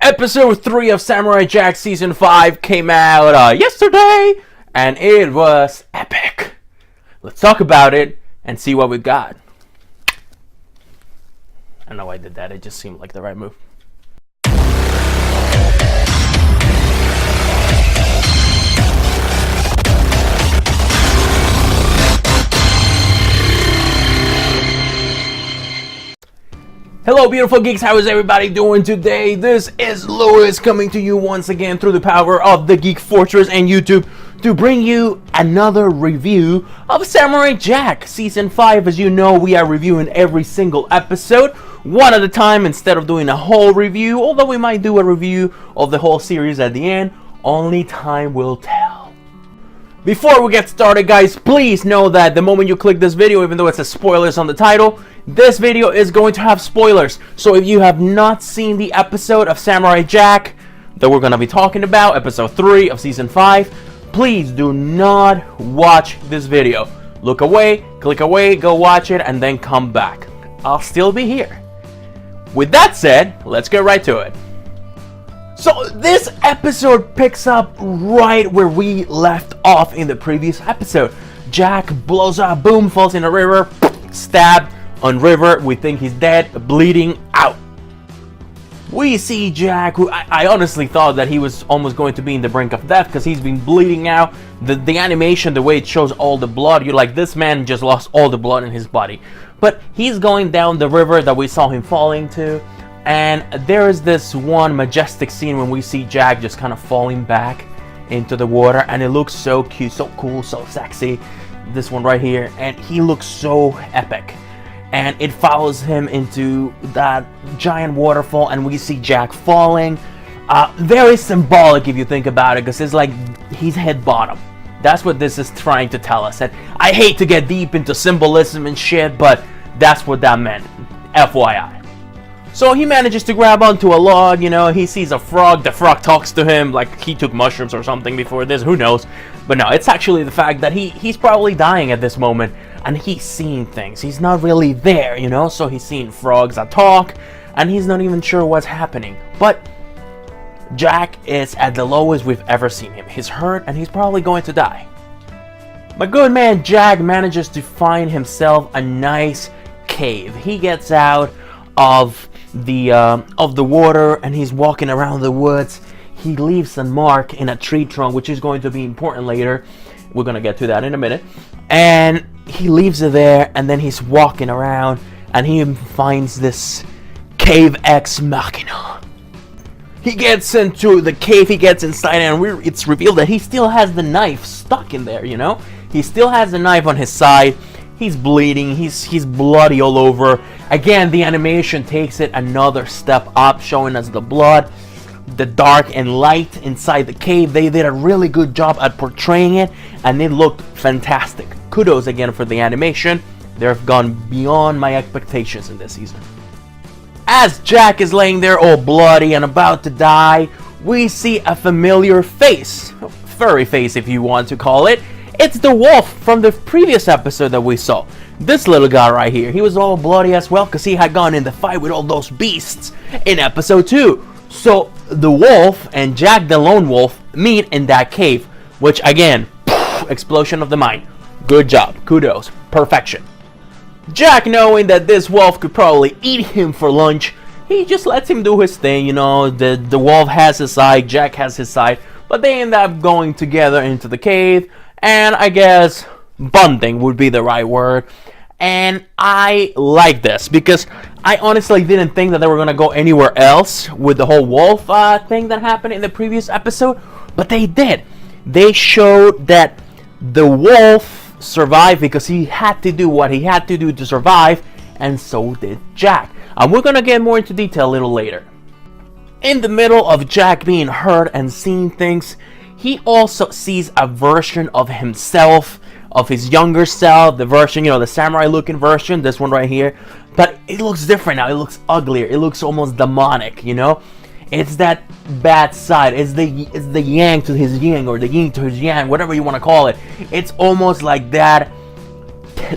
Episode 3 of Samurai Jack Season 5 came out yesterday, and it was epic. Let's talk about it and see what we got. I don't know why I did that, it just seemed like the right move. Hello beautiful geeks, how is everybody doing today? This is Louis coming to you once again through the power of the Geek Fortress and YouTube to bring you another review of Samurai Jack Season 5. As you know, we are reviewing every single episode, one at a time instead of doing a whole review, although we might do a review of the whole series at the end. Only time will tell. Before we get started, guys, please know that the moment you click this video, even though it says spoilers on the title, this video is going to have spoilers. So if you have not seen the episode of Samurai Jack that we're going to be talking about, episode 3 of season 5, please do not watch this video. Look away, click away, go watch it, and then come back. I'll still be here. With that said, let's get right to it. So this episode picks up right where we left off in the previous episode. Jack blows up, boom, falls in a river, stabbed on river. We think he's dead, bleeding out. We see Jack, who I honestly thought that he was almost going to be in the brink of death because he's been bleeding out. The animation, the way it shows all the blood, you're like, this man just lost all the blood in his body. But he's going down the river that we saw him falling to. And there is this one majestic scene when we see Jack just kind of falling back into the water, and it looks so cute, so cool, so sexy. This one right here, and he looks so epic. And it follows him into that giant waterfall, and we see Jack falling. Very symbolic if you think about it, because it's like he's hit bottom. That's what this is trying to tell us. And I hate to get deep into symbolism and shit, but that's what that meant. FYI. So he manages to grab onto a log, you know, he sees a frog, the frog talks to him like he took mushrooms or something before this, who knows. But no, it's actually the fact that he's probably dying at this moment, and he's seeing things. He's not really there, you know, so he's seeing frogs that talk, and he's not even sure what's happening. But Jack is at the lowest we've ever seen him. He's hurt, and he's probably going to die. But good man Jack manages to find himself a nice cave. He gets out of the water, and he's walking around the woods. He leaves a mark in a tree trunk, which is going to be important later. We're gonna get to that in a minute. And he leaves it there, and then he's walking around, and he finds this cave ex machina. He gets into the cave, he gets inside, and it's revealed that he still has the knife stuck in there, you know? He still has the knife on his side. He's bleeding, he's bloody all over. Again, the animation takes it another step up, showing us the blood, the dark and light inside the cave. They did a really good job at portraying it, and it looked fantastic. Kudos again for the animation. They've gone beyond my expectations in this season. As Jack is laying there all bloody and about to die, we see a familiar face, furry face if you want to call it. It's the wolf from the previous episode that we saw. This little guy right here, he was all bloody as well because he had gone in the fight with all those beasts in episode 2. So the wolf and Jack the lone wolf meet in that cave, which again, explosion of the mind. Good job, kudos, perfection. Jack, knowing that this wolf could probably eat him for lunch, he just lets him do his thing, you know. The wolf has his side, Jack has his side, but they end up going together into the cave. And I guess bonding would be the right word. And I like this because I honestly didn't think that they were going to go anywhere else with the whole wolf thing that happened in the previous episode. But they did. They showed that the wolf survived because he had to do what he had to do to survive. And so did Jack. And we're going to get more into detail a little later. In the middle of Jack being hurt and seeing things, he also sees a version of himself, of his younger self, the version, you know, the samurai looking version, this one right here. But it looks different now, it looks uglier, it looks almost demonic, you know? It's that bad side, it's the yang to his yin, or the yin to his yang, whatever you want to call it. It's almost like that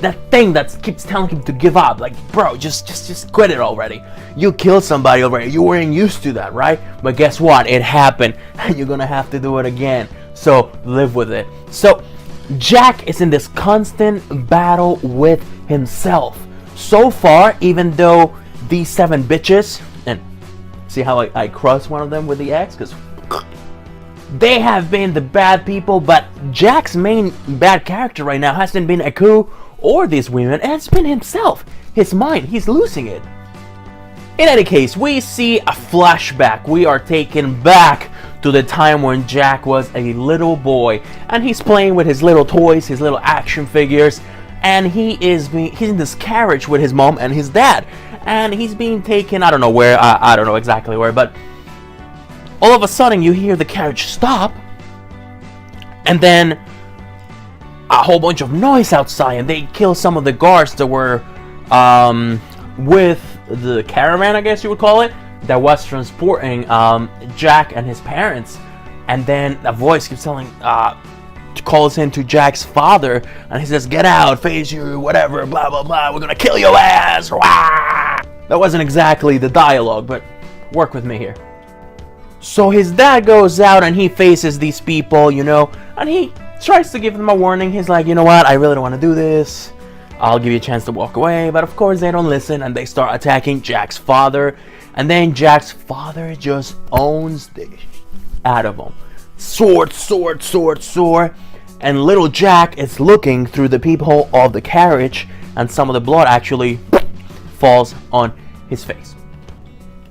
that thing that keeps telling him to give up. Like, bro, just quit it already. You killed somebody already. You weren't used to that, right? But guess what? It happened, and you're gonna have to do it again. So live with it. So Jack is in this constant battle with himself. So far, even though these 7 bitches, and see how I crossed one of them with the X, because they have been the bad people, but Jack's main bad character right now hasn't been Aku or these women, and it's been himself. His mind, he's losing it. In any case, we see a flashback. We are taken back to the time when Jack was a little boy, and he's playing with his little toys, his little action figures, and he's in this carriage with his mom and his dad, and he's being taken, I don't know where, I don't know exactly where, but all of a sudden you hear the carriage stop, and then a whole bunch of noise outside, and they kill some of the guards that were with the caravan, I guess you would call it, that was transporting Jack and his parents. And then a voice keeps calls in to Jack's father, and he says, "Get out, face you, whatever, blah blah blah, we're gonna kill your ass." Wah! That wasn't exactly the dialogue, but work with me here. So his dad goes out and he faces these people, and he tries to give them a warning. He's like, you know what, I really don't want to do this. I'll give you a chance to walk away. But of course they don't listen, and they start attacking Jack's father. And then Jack's father just owns the out of him. Sword. And little Jack is looking through the peephole of the carriage, and some of the blood actually falls on his face.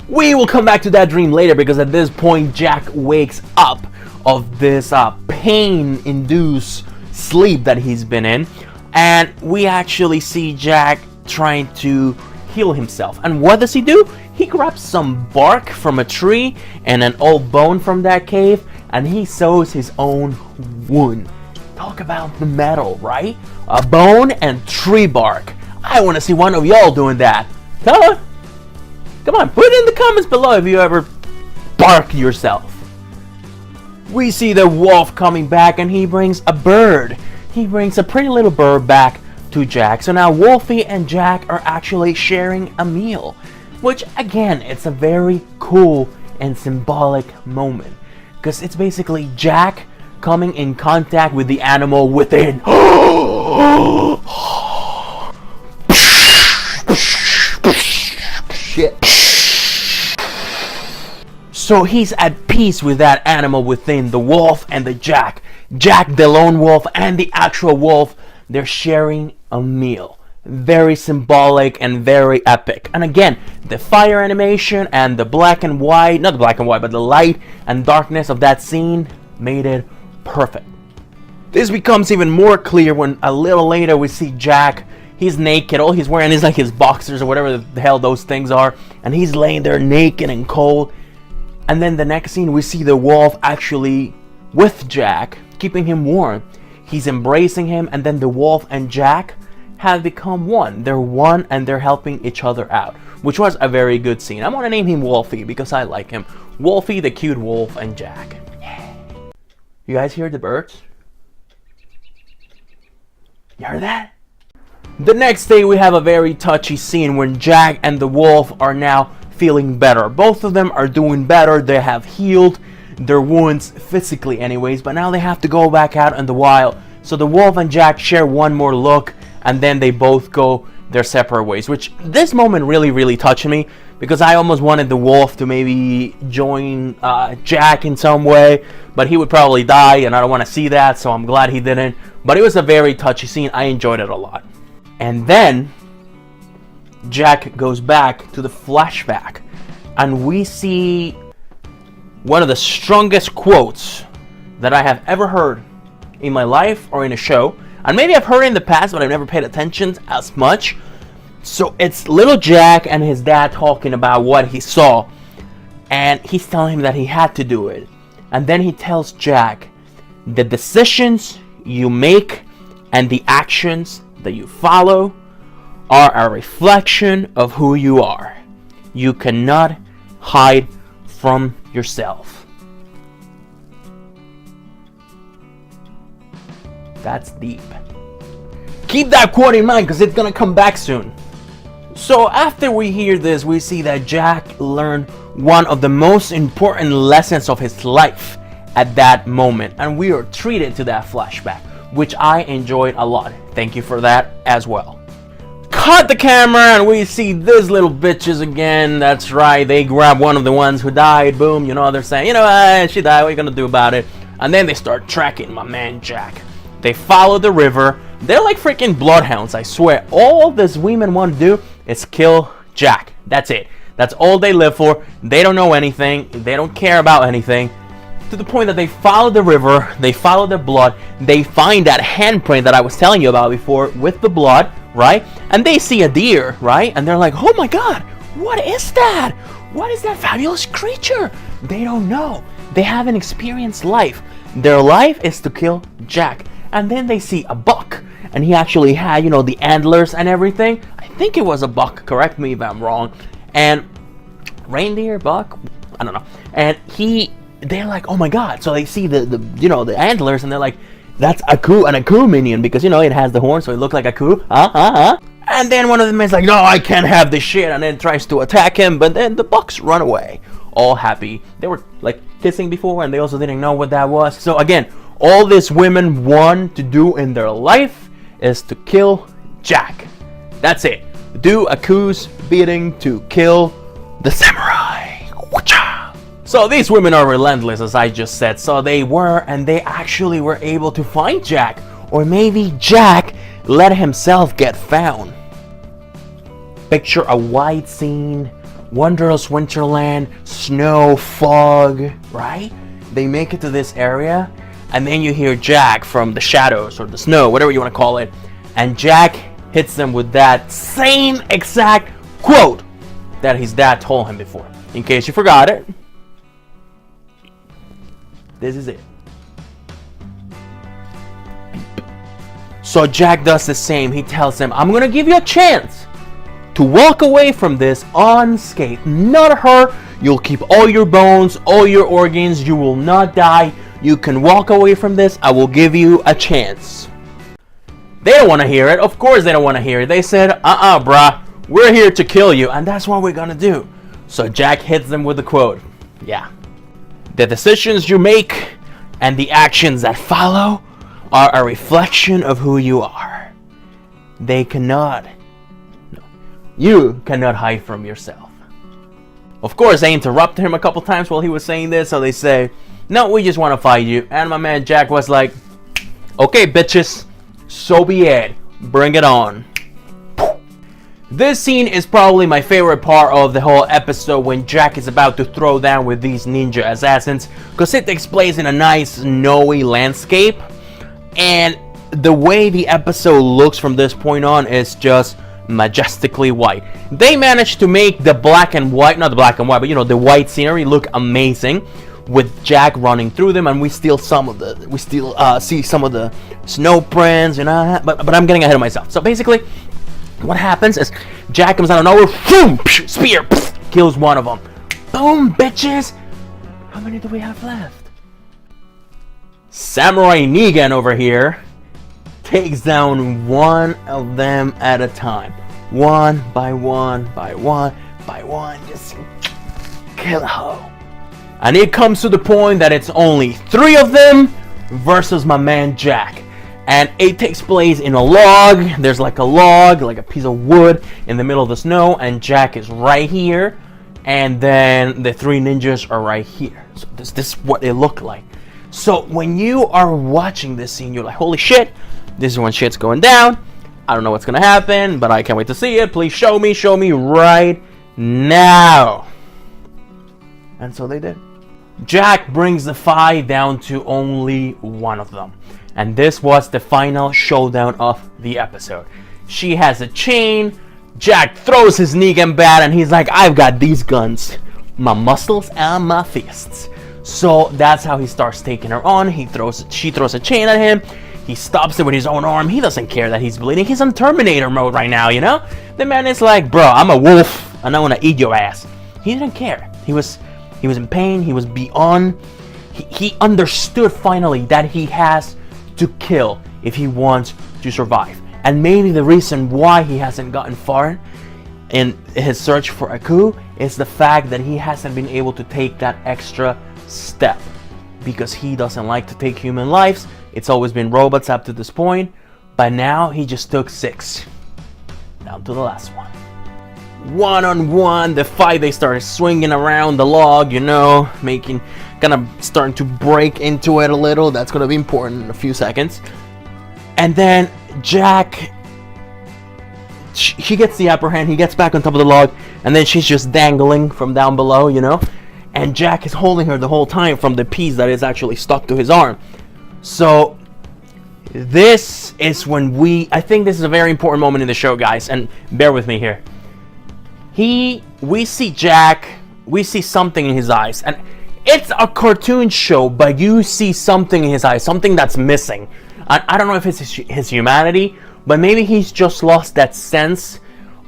We will come back to that dream later, because at this point Jack wakes up of this pain-induced sleep that he's been in, and we actually see Jack trying to heal himself. And what does he do? He grabs some bark from a tree and an old bone from that cave, and he sews his own wound. Talk about the metal, right? A bone and tree bark. I want to see one of y'all doing that. Come on, put it in the comments below if you ever bark yourself. We see the wolf coming back, and he brings a bird. He brings a pretty little bird back to Jack. So now Wolfie and Jack are actually sharing a meal, which again, it's a very cool and symbolic moment, because it's basically Jack coming in contact with the animal within. Shit. So he's at peace with that animal within, the wolf and the Jack. Jack, the lone wolf, and the actual wolf, they're sharing a meal. Very symbolic and very epic. And again, the fire animation and the black and white, not the black and white, but the light and darkness of that scene made it perfect. This becomes even more clear when a little later we see Jack. He's naked. All he's wearing is like his boxers or whatever the hell those things are. And he's laying there naked and cold. And then the next scene we see the wolf actually with Jack, keeping him warm. He's embracing him, and then the wolf and Jack have become one. They're one, and they're helping each other out, which was a very good scene. I want to name him Wolfie because I like him. Wolfie, the cute wolf, and Jack. Yeah. You guys hear the birds? You heard that? The next day we have a very touchy scene when Jack and the wolf are now feeling better. Both of them are doing better. They have healed their wounds physically anyways, but now they have to go back out in the wild. So the wolf and Jack share one more look, and then they both go their separate ways, which this moment really touched me, because I almost wanted the wolf to maybe join Jack in some way, but he would probably die, and I don't want to see that, so I'm glad he didn't. But it was a very touchy scene. I enjoyed it a lot. And then Jack goes back to the flashback, and we see one of the strongest quotes that I have ever heard in my life or in a show. And maybe I've heard it in the past, but I've never paid attention as much. So it's little Jack and his dad talking about what he saw, and he's telling him that he had to do it. And then he tells Jack, the decisions you make and the actions that you follow are a reflection of who you are. You cannot hide from yourself. That's deep. Keep that quote in mind because it's gonna come back soon. So after we hear this, we see that Jack learned one of the most important lessons of his life at that moment, and we are treated to that flashback, which I enjoyed a lot. Thank you for that as well. Cut the camera and we see these little bitches again. That's right, they grab one of the ones who died. Boom, you know, they're saying, you know, she died, what are you gonna do about it? And then they start tracking my man Jack. They follow the river. They're like freaking bloodhounds, I swear. All these women want to do is kill Jack. That's it. That's all they live for. They don't know anything. They don't care about anything. To the point that they follow the river, they follow the blood, they find that handprint that I was telling you about before with the blood, right? And they see a deer, right? And they're like, oh my god, what is that? What is that fabulous creature? They don't know. They haven't experienced life. Their life is to kill Jack. And then they see a buck, and he actually had, you know, the antlers and everything. I think it was a buck, correct me if I'm wrong. And reindeer, buck, I don't know. And they're like, oh my god. So they see the you know, the antlers, and they're like, that's a coup, an Aku minion, because, you know, it has the horn, so it looks like a coup. And then one of them is like, no, I can't have this shit, and then tries to attack him, but then the bucks run away, all happy. They were like kissing before, and they also didn't know what that was. So again, all these women want to do in their life is to kill Jack. That's it. Do Aku's bidding to kill the samurai. Whatcha? So these women are relentless, as I just said. So they actually were able to find Jack. Or maybe Jack let himself get found. Picture a white scene, wondrous winterland, snow, fog, right? They make it to this area, and then you hear Jack from the shadows or the snow, whatever you want to call it, and Jack hits them with that same exact quote that his dad told him before. In case you forgot it, this is it. So Jack does the same. He tells him, I'm gonna give you a chance to walk away from this unscathed, not hurt. You'll keep all your bones, all your organs. You will not die. You can walk away from this. I will give you a chance. They don't want to hear it. Of course they don't want to hear it. They said, bruh, we're here to kill you, and that's what we're gonna do. So Jack hits them with the quote. Yeah. The decisions you make and the actions that follow are a reflection of who you are. You cannot hide from yourself. Of course, they interrupted him a couple times while he was saying this, so they say, no, we just want to fight you. And my man Jack was like, okay, bitches, so be it. Bring it on. This scene is probably my favorite part of the whole episode, when Jack is about to throw down with these ninja assassins, because it takes place in a nice snowy landscape, and the way the episode looks from this point on is just majestically white. They managed to make the black and white, not the black and white, but you know, the white scenery look amazing, with Jack running through them, and we still see some of the snow prints, you know, but I'm getting ahead of myself. So basically, what happens is Jack comes out of nowhere, boom, spear, kills one of them. Boom, bitches. How many do we have left? Samurai Negan over here takes down one of them at a time. One by one, by one, by one. Just kill a hoe. And it comes to the point that it's only 3 of them versus my man Jack. And it takes place in a log. There's like a log, like a piece of wood in the middle of the snow, and Jack is right here. And then the 3 ninjas are right here. So this is what they look like. So when you are watching this scene, you're like, holy shit, this is when shit's going down. I don't know what's gonna happen, but I can't wait to see it. Please show me right now. And so they did. Jack brings the fight down to only one of them. And this was the final showdown of the episode. She has a chain. Jack throws his Negan bat, and he's like, I've got these guns, my muscles and my fists. So that's how he starts taking her on. She throws a chain at him. He stops it with his own arm. He doesn't care that he's bleeding. He's on Terminator mode right now, you know? The man is like, bro, I'm a wolf, and I want to eat your ass. He didn't care. He was in pain. He was beyond. He understood finally that he has to kill if he wants to survive. And maybe the reason why he hasn't gotten far in his search for Aku is the fact that he hasn't been able to take that extra step, because he doesn't like to take human lives. It's always been robots up to this point, but now he just took 6. Down to the last one. One-on-one, the fight, they started swinging around the log, you know, kind of starting to break into it a little. That's going to be important in a few seconds. And then Jack, he gets the upper hand, he gets back on top of the log, and then she's just dangling from down below, you know, and Jack is holding her the whole time from the piece that is actually stuck to his arm. So this is when I think this is a very important moment in the show, guys, and bear with me here. We see Jack, we see something in his eyes, and it's a cartoon show, but you see something in his eyes, something that's missing. I don't know if it's his humanity, but maybe he's just lost that sense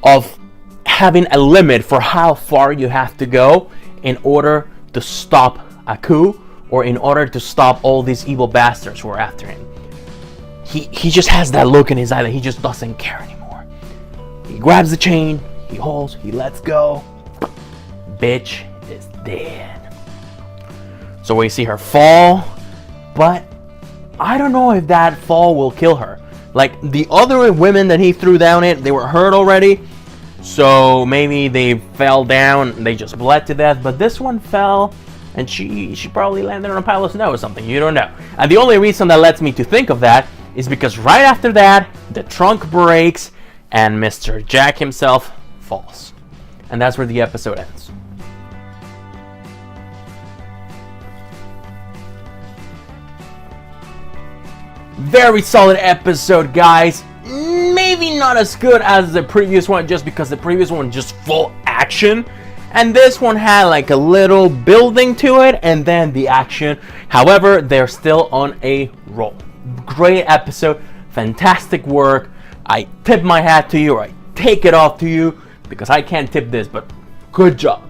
of having a limit for how far you have to go in order to stop Aku, or in order to stop all these evil bastards who are after him. He just has that look in his eye that he just doesn't care anymore. He grabs the chain, he holds, he lets go. Bitch is dead. So we see her fall, but I don't know if that fall will kill her. Like the other women that he threw down they were hurt already. So maybe they fell down and they just bled to death. But this one fell and she probably landed on a pile of snow or something. You don't know. And the only reason that lets me to think of that is because right after that, the trunk breaks and Mr. Jack himself falls. And that's where the episode ends. Very solid episode, guys. Maybe not as good as the previous one, just because the previous one just full action, and this one had like a little building to it and then the action. However, they're still on a roll. Great episode, fantastic work. I tip my hat to you, or I take it off to you, because I can't tip this, but good job.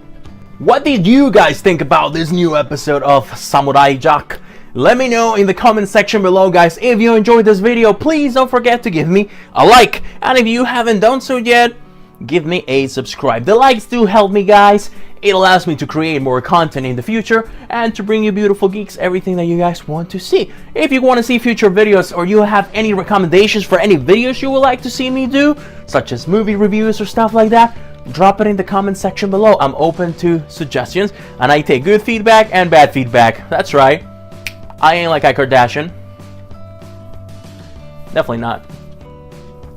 What did you guys think about this new episode of Samurai Jack? Let me know in the comment section below, guys. If you enjoyed this video, please don't forget to give me a like. And if you haven't done so yet, give me a subscribe. The likes do help me, guys. It allows me to create more content in the future and to bring you beautiful geeks everything that you guys want to see. If you want to see future videos, or you have any recommendations for any videos you would like to see me do, such as movie reviews or stuff like that, drop it in the comment section below. I'm open to suggestions, and I take good feedback and bad feedback. That's right. I ain't like a Kardashian. Definitely not.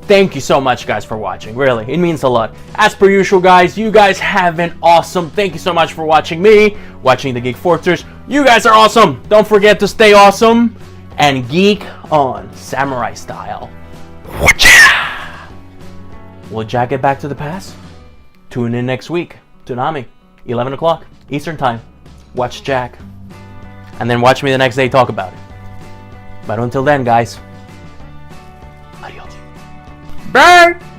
Thank you so much, guys, for watching. Really, it means a lot. As per usual, guys, you guys have been awesome. Thank you so much for watching me, watching the Geek Fortress. You guys are awesome. Don't forget to stay awesome and geek on samurai style. Will Jack get back to the past? Tune in next week. Toonami, 11 o'clock Eastern Time. Watch Jack. And then watch me the next day talk about it. But until then, guys, adios. Bye!